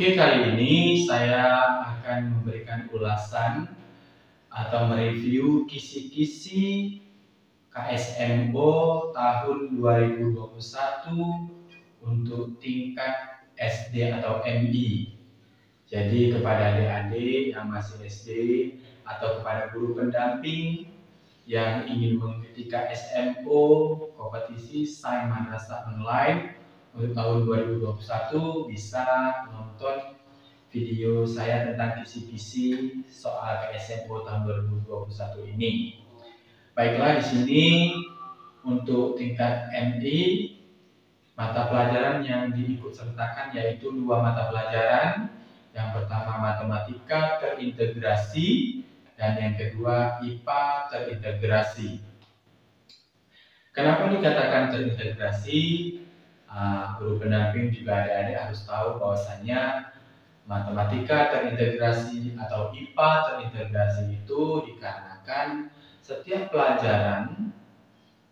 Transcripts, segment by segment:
Oke, kali ini saya akan memberikan ulasan atau mereview kisi-kisi KSMO tahun 2021 untuk tingkat SD atau MI. Jadi kepada adik-adik yang masih SD atau kepada guru pendamping yang ingin mengikuti KSMO kompetisi Sains Madrasah Online untuk tahun 2021 bisa menonton video saya tentang kisi-kisi soal KSMO tahun 2021 ini. Baiklah, di sini untuk tingkat MI mata pelajaran yang diikut sertakan yaitu 2 mata pelajaran. Yang pertama matematika terintegrasi dan yang kedua IPA terintegrasi. Kenapa dikatakan terintegrasi? Guru pendamping juga adik-adik harus tahu bahwasanya matematika terintegrasi atau IPA terintegrasi itu dikarenakan setiap pelajaran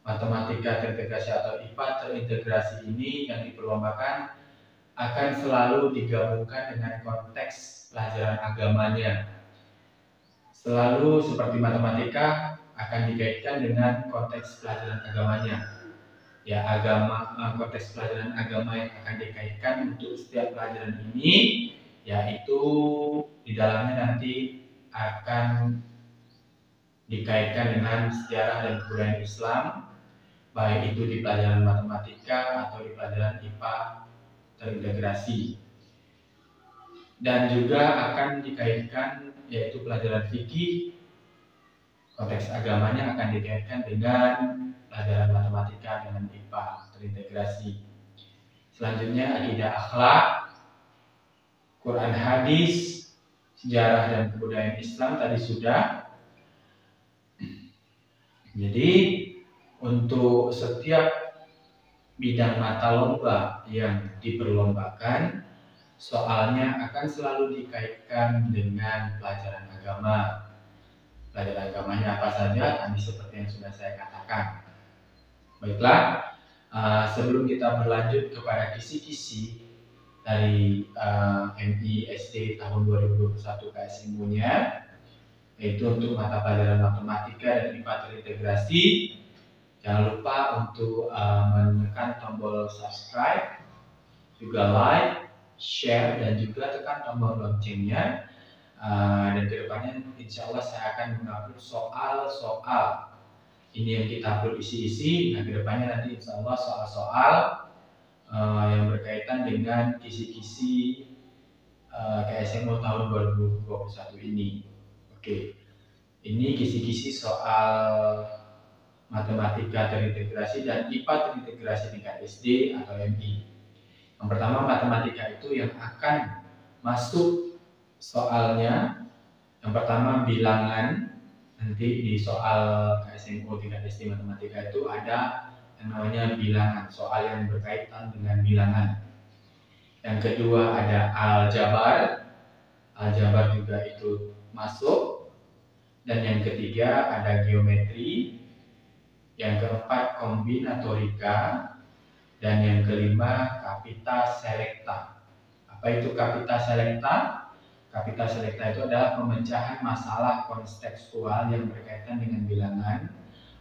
matematika terintegrasi atau IPA terintegrasi ini yang diperlombakan akan selalu digabungkan dengan konteks pelajaran agamanya. Selalu seperti matematika akan dikaitkan dengan konteks pelajaran agamanya. Ya, konteks pelajaran agama yang akan dikaitkan untuk setiap pelajaran ini, yaitu di dalamnya nanti akan dikaitkan dengan sejarah dan kebudayaan Islam, baik itu di pelajaran matematika atau di pelajaran IPA terintegrasi. Dan juga akan dikaitkan yaitu pelajaran fikih, konteks agamanya akan dikaitkan dengan pelajaran matematika dengan IPA terintegrasi. Selanjutnya akidah akhlak, Quran hadis, sejarah dan kebudayaan Islam tadi sudah. Jadi untuk setiap bidang mata lomba yang diperlombakan, soalnya akan selalu dikaitkan dengan pelajaran agama. Pelajaran agamanya apa saja? Tadi seperti yang sudah saya katakan. Baiklah, sebelum kita berlanjut kepada kisi-kisi dari MI SD tahun 2021 KSMO-nya, yaitu untuk mata pelajaran matematika dan IPA terintegrasi, jangan lupa untuk menekan tombol subscribe, juga like, share, dan juga tekan tombol loncengnya. Dan kedepannya insya Allah saya akan mengupload soal-soal ini yang kita upload isi-isi. Nah, kedepannya nanti insya Allah soal-soal yang berkaitan dengan kisi-kisi KSMO tahun 2021 ini. Oke, ini kisi-kisi soal matematika terintegrasi dan IPA terintegrasi tingkat SD atau MI. Yang pertama matematika itu yang akan masuk soalnya. Yang pertama bilangan. Nanti di soal KSMO tingkat SD matematika itu ada yang namanya bilangan, soal yang berkaitan dengan bilangan. Yang kedua ada aljabar. Aljabar juga itu masuk. Dan yang ketiga ada geometri. Yang keempat kombinatorika. Dan yang kelima kapita selecta. Apa itu kapita selecta? Kapita selecta itu adalah pemecahan masalah kontekstual yang berkaitan dengan bilangan,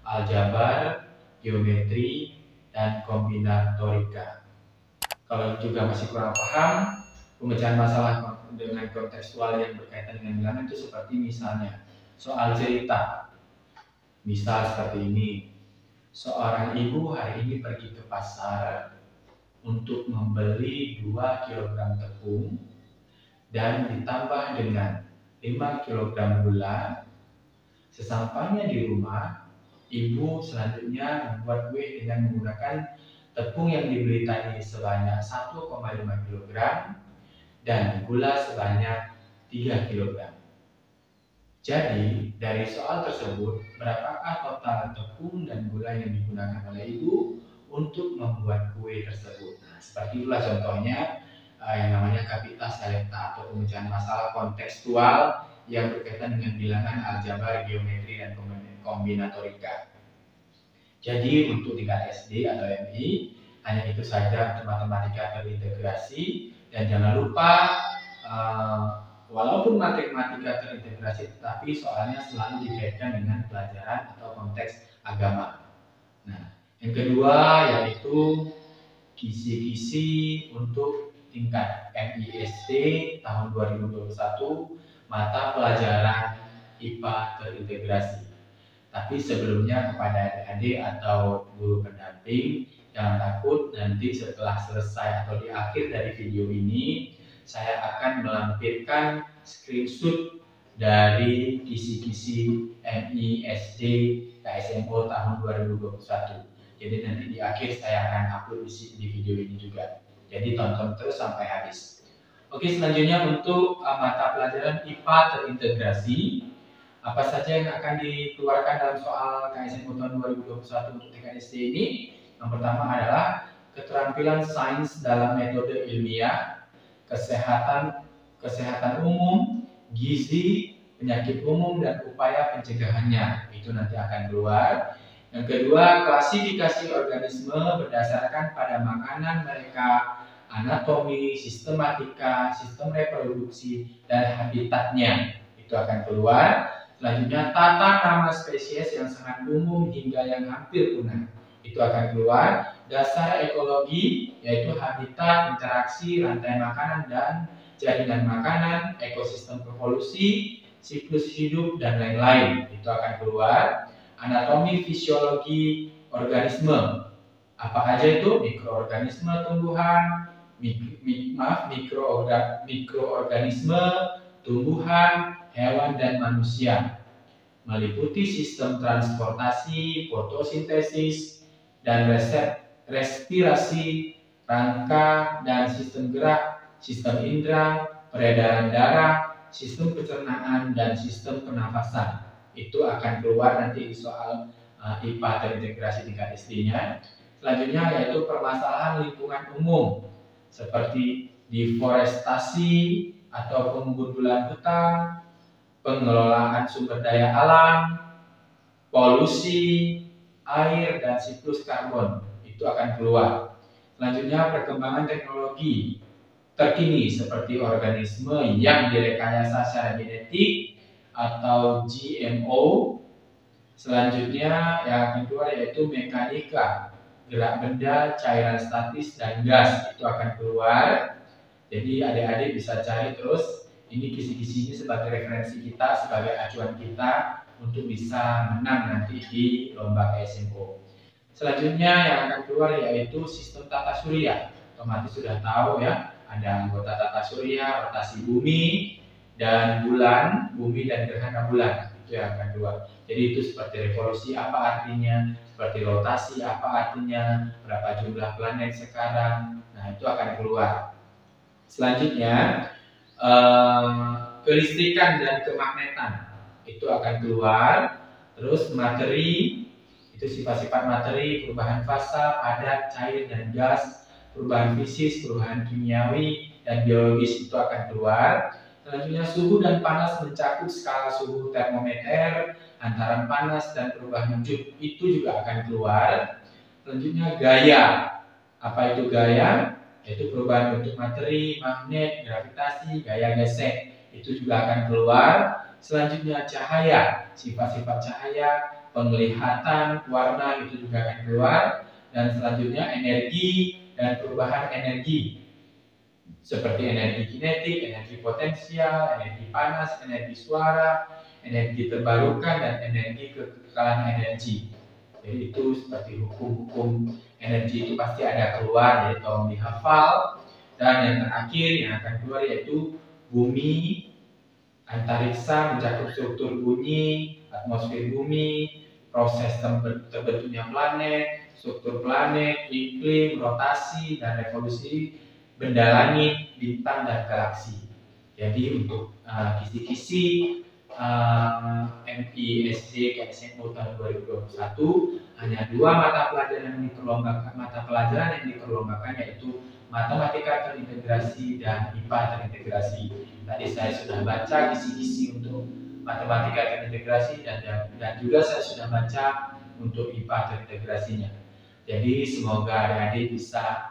aljabar, geometri, dan kombinatorika. Kalau juga masih kurang paham, pemecahan masalah dengan kontekstual yang berkaitan dengan bilangan itu seperti misalnya soal cerita. Misal seperti ini, seorang ibu hari ini pergi ke pasar untuk membeli 2 kg tepung dan ditambah dengan 5 kg gula. Sesampainya di rumah, ibu selanjutnya membuat kue dengan menggunakan tepung yang dibeli tadi sebanyak 1,5 kg dan gula sebanyak 3 kg. Jadi, dari soal tersebut, berapakah total tepung dan gula yang digunakan oleh ibu untuk membuat kue tersebut? Nah, seperti itulah contohnya yang namanya kapita selecta atau pemecahan masalah kontekstual yang berkaitan dengan bilangan, aljabar, geometri, dan kombinatorika. Jadi untuk tingkat SD atau MI hanya itu saja untuk matematika terintegrasi, dan jangan lupa walaupun matematika terintegrasi, tetapi soalnya selalu dikaitkan dengan pelajaran atau konteks agama. Nah, yang kedua yaitu kisi-kisi untuk tingkat MISD tahun 2021 mata pelajaran IPA terintegrasi. Tapi sebelumnya kepada adik-adik atau guru pendamping, jangan takut, nanti setelah selesai atau di akhir dari video ini saya akan melampirkan screenshot dari kisi-kisi MISD KSMO tahun 2021. Jadi nanti di akhir saya akan upload di video ini juga. Jadi tonton terus sampai habis. Oke, selanjutnya untuk mata pelajaran IPA terintegrasi, apa saja yang akan dikeluarkan dalam soal KSMO tahun 2021 untuk tingkat SD ini? Yang pertama adalah keterampilan sains dalam metode ilmiah, kesehatan umum, gizi, penyakit umum dan upaya pencegahannya. Itu nanti akan keluar. Yang kedua, klasifikasi organisme berdasarkan pada makanan mereka, anatomi, sistematika, sistem reproduksi, dan habitatnya. Itu akan keluar. Selanjutnya, tata nama spesies yang sangat umum hingga yang hampir punah. Itu akan keluar. Dasar ekologi, yaitu habitat, interaksi, rantai makanan, dan jaringan makanan, ekosistem evolusi, siklus hidup, dan lain-lain. Itu akan keluar. Anatomi fisiologi organisme, apa aja itu? Mikroorganisme tumbuhan, mikroorganisme tumbuhan, hewan dan manusia, meliputi sistem transportasi, fotosintesis dan respirasi, rangka dan sistem gerak, sistem indera, peredaran darah, sistem pencernaan dan sistem pernafasan. Itu akan keluar nanti di soal IPA terintegrasi tingkat SD-nya. Selanjutnya yaitu permasalahan lingkungan umum seperti deforestasi atau penggundulan hutan, pengelolaan sumber daya alam, polusi, air, dan siklus karbon. Itu akan keluar. Selanjutnya perkembangan teknologi terkini seperti organisme yang direkayasa secara genetik atau GMO. Selanjutnya yang kedua yaitu mekanika, gerak benda, cairan statis, dan gas. Itu akan keluar. Jadi adik-adik bisa cari terus. Ini kisi-kisi ini sebagai referensi kita, sebagai acuan kita untuk bisa menang nanti di lomba KSMO. Selanjutnya yang akan keluar yaitu sistem tata surya. Otomatis sudah tahu ya, ada anggota tata surya, rotasi bumi dan bulan, bumi dan gerhana bulan. Itu yang akan keluar. Jadi itu seperti revolusi apa artinya, seperti rotasi apa artinya, berapa jumlah planet sekarang. Nah, itu akan keluar. Selanjutnya kelistrikan dan kemagnetan itu akan keluar. Terus materi, itu sifat-sifat materi, perubahan fasa, padat, cair, dan gas, perubahan fisik, perubahan kimiawi, dan biologis itu akan keluar. Selanjutnya suhu dan panas mencakup skala suhu termometer, antaran panas dan perubahan wujud itu juga akan keluar. Selanjutnya gaya, apa itu gaya? Yaitu perubahan bentuk materi, magnet, gravitasi, gaya gesek itu juga akan keluar. Selanjutnya cahaya, sifat-sifat cahaya, penglihatan, warna itu juga akan keluar. Dan selanjutnya energi dan perubahan energi seperti energi kinetik, energi potensial, energi panas, energi suara, energi terbarukan, dan energi kekekalan energi. Jadi itu seperti hukum-hukum energi itu pasti ada keluar, jadi tolong dihafal. Dan yang terakhir yang akan keluar yaitu bumi, antariksa mencakup struktur bumi, atmosfer bumi, proses terbentuknya planet, struktur planet, iklim, rotasi, dan revolusi benda langit, bintang, dan galaksi. Jadi untuk kisi-kisi MISD KSMO tahun 2021 hanya dua mata pelajaran yang diperlombakan yaitu matematika terintegrasi dan IPA terintegrasi. Tadi saya sudah baca kisi-kisi untuk matematika terintegrasi dan juga saya sudah baca untuk IPA terintegrasinya. Jadi semoga adik-adik bisa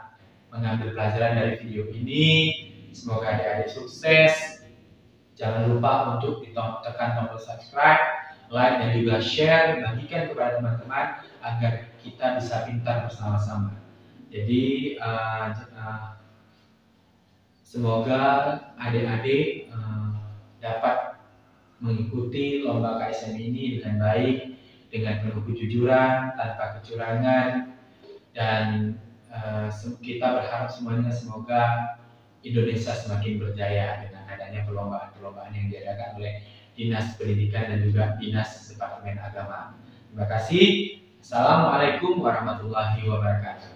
mengambil pelajaran dari video ini Semoga adik-adik sukses. Jangan lupa untuk tekan tombol subscribe, like, dan juga share, bagikan kepada teman-teman agar kita bisa pintar bersama-sama. Jadi semoga adik-adik dapat mengikuti lomba KSM ini dengan baik, dengan penuh kejujuran, tanpa kecurangan, dan kita berharap semuanya semoga Indonesia semakin berjaya dengan adanya perlombaan-perlombaan yang diadakan oleh Dinas Pendidikan dan juga Dinas Departemen Agama. Terima kasih. Assalamualaikum warahmatullahi wabarakatuh.